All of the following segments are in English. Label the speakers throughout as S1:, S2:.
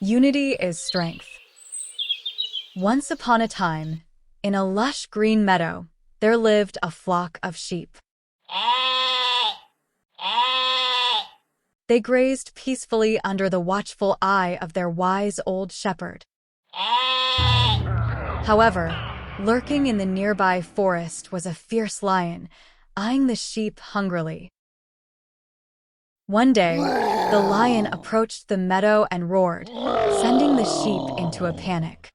S1: Unity is strength. Once upon a time, in a lush green meadow, there lived a flock of sheep. They grazed peacefully under the watchful eye of their wise old shepherd. However, lurking in the nearby forest was a fierce lion, eyeing the sheep hungrily. One day, the lion approached the meadow and roared, sending the sheep into a panic.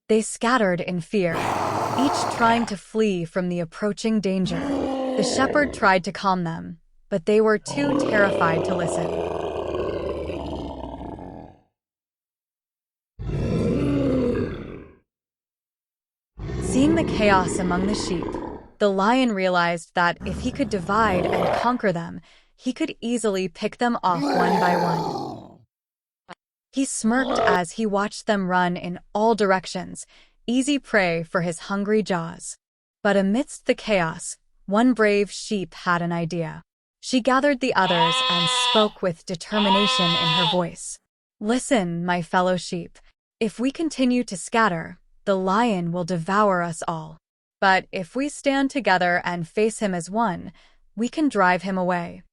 S1: They scattered in fear, each trying to flee from the approaching danger. The shepherd tried to calm them, but they were too terrified to listen. Seeing the chaos among the sheep, the lion realized that if he could divide and conquer them, he could easily pick them off one by one. He smirked as he watched them run in all directions, easy prey for his hungry jaws. But amidst the chaos, one brave sheep had an idea. She gathered the others and spoke with determination in her voice. "Listen, my fellow sheep. If we continue to scatter, the lion will devour us all. But if we stand together and face him as one, we can drive him away."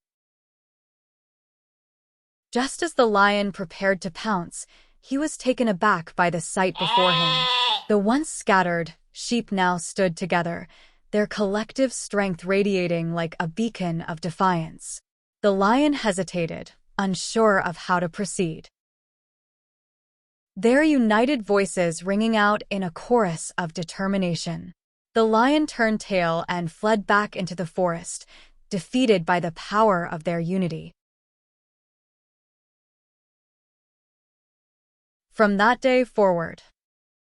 S1: Just as the lion prepared to pounce, he was taken aback by the sight before him. The once scattered sheep now stood together, their collective strength radiating like a beacon of defiance. The lion hesitated, unsure of how to proceed. Their united voices ringing out in a chorus of determination. The lion turned tail and fled back into the forest, defeated by the power of their unity. From that day forward,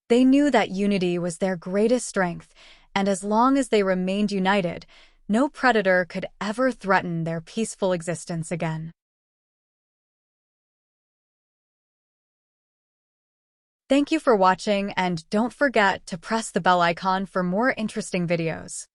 S1: they knew that unity was their greatest strength, and as long as they remained united, no predator could ever threaten their peaceful existence again. Thank you for watching, and don't forget to press the bell icon for more interesting videos.